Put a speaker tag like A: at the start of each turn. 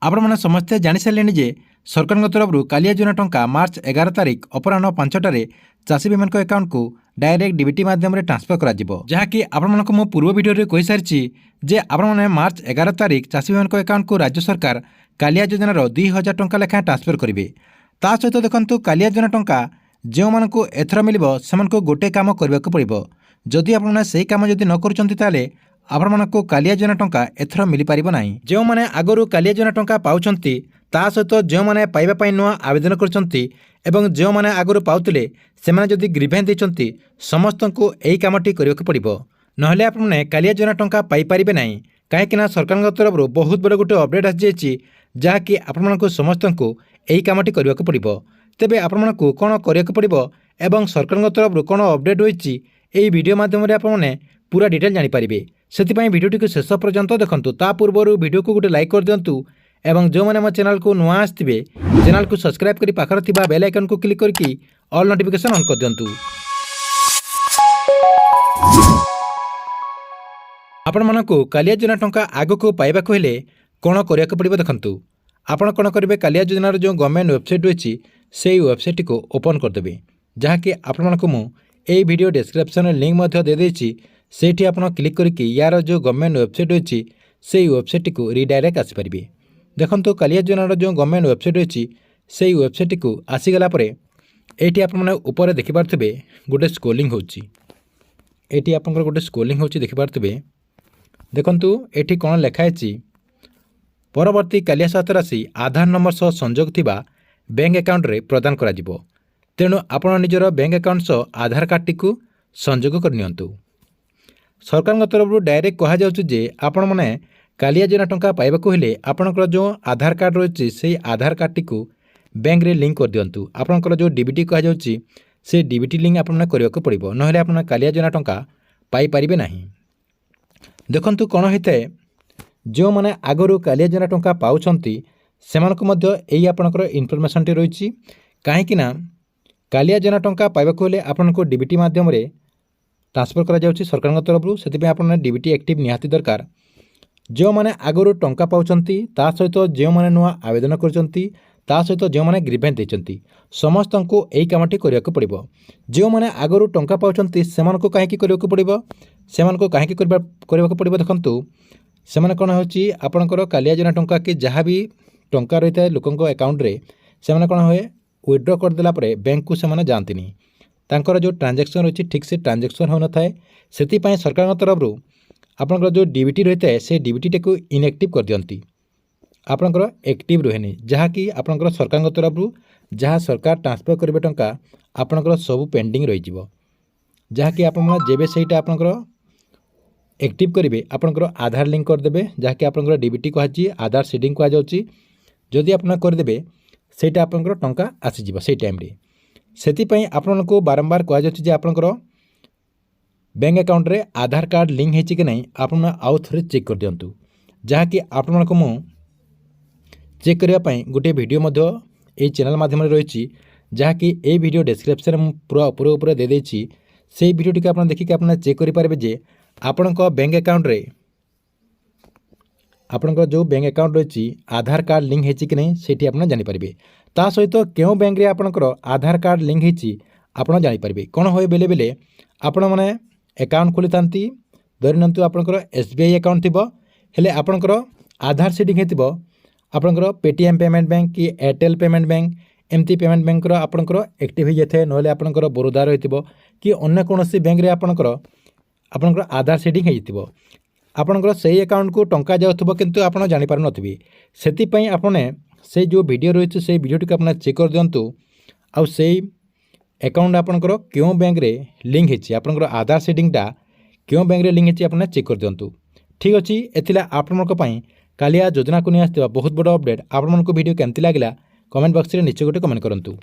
A: आपने समस्ते जानी सारे जे सरकार तरफ कालिया योजना टंका मार्च 11 तारिख अपराह 5टार चाषी भाई अकाउंट को डायरेक्ट डीबीटी माध्यम ट्रांसफर करी आपको पूर्व भिडियो कही सारी जे आपने मार्च 11 तारिख चाषी भाई अकाउंट को राज्य सरकार कालिया योजनार 2000 टंका लेखाएं ट्रांसफर करेंगे। ता सहित देखो कालिया योजना टंका जो मानक एथर मिल से गोटे कम करने को पड़ो। जदि आपने से कम जदि न कर आपण मानक कालिया योजना टंका एथर मिल पार ना। जो मैंने आगु कालिया योजना टंका पाँच ता सहित जो मैंने पाइबापी नुआ आवेदन कर जो मैंने आगु पाते से जदि ग्रीवेंस देते समस्त को यही कमटी करने को पड़ो। नहले आपने कालिया योजना टंका पाइपारे ना कहीं सरकार तरफ बहुत बड़ गोटे अपडेट आसी जहाँकि आपण समस्त को यही कमटी करने को पड़ो। तेबे आपण को कौन करने पड़ो एवं सरकार तरफ कौन अपडेट होती यही वीडियो माध्यम आपने पूरा डिटेल जानीपारे। से भिडियो को शेष पर्यंत देखूँ। ता पूर्व वीडियो को गोटे लाइक कर दिंतु एवं जो मैंने मो चैनल को नुआ आसवे चैनल को सब्सक्राइब कर पाखर थिबा बेल आइकन को क्लिक करके ऑल नोटिफिकेशन ऑन कर दिंतु। आपण मानक कालिया योजना टंका आग को पाइबा हेले कौन करने को पड़ो देखूँ। आपण कौन करेंगे कालिया योजनार जो गवर्नमेंट वेबसाइट रही से वेबसाइट को ओपन करदे जहाँकि आपण मानक यही वीडियो डिस्क्रिप्शन लिंक देदेछि सेठी आपण क्लिक करके यार जो गवर्नमेंट वेबसाइट रही से वेबसाइट को रिडायरेक्ट आसीपारे। देखो कालिया योजनार जो गवर्नमेंट वेबसाइट रही से वेबसाइट को आसीगला ये आपपर देखिपे गोटे स्क्रोलिंग होती आप गोटे स्क्रोलिंग होती देखिपे। देखु ये कौन लिखाई परवर्ती कालिया सहायता राशि आधार नंबर सह संजोग थिबा बैंक अकाउंट रे प्रदान करा जिवो। तेणु आपण निजर बैंक अकाउंट सह आधार कार्ड को संजोग करनियंतु। सरकार तरफ डायरेक्ट कह जाउछि आपण माने कालिया योजना टंका पाइबाकू हेले आपणकर जो आधार कार्ड रही से आधार कार्ड को बैंक रे लिंक कर दिंतु। आपणकर जो डीबीटी कह जाउछि से डीबीटी लिंक आपने करने को पड़ो। नहले आपण कालिया योजना टंका पाई परिबे नाही। देखंतु कौन होता है जो मैंने आगु कालिया योजना टंका पाउछंती सेमानकु मध्य एई आपणकर इनफॉरमेशन टी रही कहीं कालिया योजना टंका पाइबाकू हेले आपनको डीबीटी माध्यम रे ट्रांसफर करा जाउछि सरकार तरफ से आपने डीबीटी एक्टिव निहाती दरकार। जो मैंने आगु टंका पाउछंती ता सहित जो मैंने नुआ आवेदन करछंती ता सहित जो मैंने ग्रीवेंस देछंती समस्त को यही कामटी करने को पड़ो। जो मैंने आगु टंका पाउछंती सेमानकु काहेकि करने को पड़ो सेमानकु काहेकि करने को पड़ो। देखंतु सेमाने कौन होची आपणकर कालिया योजना टंका कि जहाँ भी टंका रही है लोकंक अकाउंट रे सेमाने कौन हुए विथड्रॉ करदेला परे बैंक को सेमाने जानतीनी तांकर जो ट्रांजैक्शन रही ठीक से ट्रांजैक्शन हो न थाए सेति सरकार तरफ आपणकर जो डीबीटी रही है से डीबीटी को इनएक्टिव कर दियंती आपणकर एक्टिव रुहेनी जहाँकि आपणकर सरकार तरफ जहाँ सरकार ट्रांसफर करेंगे टंका आपणकर सबू पेंडिंग रही जहाँकि आपण जेबे सेटा आपणकर एक्टिव करेंगे आपणकर आधार लिंक करदे जहाँकि आपणकर डीबीटी कहुची आधार सीडिंग कहुच्छी जदि आप करदे सेटा आपणकर टंका आसीजिव से टाइम रे सेति आपको बारंबार कहुच्छी आपणकर बैंक अकाउंट रे आधार कार्ड लिंक है कि नहीं आपण आउ थे चेक कर दिंतु जहाँकि आपण मु चेक करने गोटे वीडियो ये चैनल माध्यम रही जहाँकि ये वीडियो डिस्क्रिप्शन पूरा ऊपर देदेछि से वीडियो टी आप देखिए आप चेक करेंगे जे आपण बैंक अकाउंट रे आपणकर जो बैंक अकाउंट रही आधार कार्ड लिंक है कि नहीं सेठी आप जानीपारे। ता सहित क्यों बैंक रे आपणकर आधार कार्ड लिंक है आप जानीपारे। कौन हुए बेले बेले आपण मैंने अकाउंट खोली था धरनियंतु आपणकर एसबीआई अकाउंट थी हेले आपणकर आधार सीडिंग होती आपणकर पेटीएम पेमेंट बैंक कि एयरटेल पेमेंट बैंक एमती पेमेंट बैंक आपणकर एक्टिव हो जाए ना आपणकर बरोदा रही कि अन्य कौन बैंक रे आपणकर आधार सीडिंग होती आपणकर से अकाउंट को टंका जाऊँ किंतु आप जानीपार नथिबे सेति आपने से जो वीडियो रही से वीडियो टी आप चेक कर दिंतु आउ से अकाउंट आपणकर क्यों बैंक रे लिंक है आपणकर आधार सीडिंगटा क्यों बैंक रे लिंक है आपने चेक कर दिंतु। ठीक अच्छे एथिला आपनक कालिया योजना को नहीं आसता बहुत बड़ अपडेट। आपको वीडियो केमती लगे कमेंट बॉक्स में निश्चय गोटे कमेंट करूँ।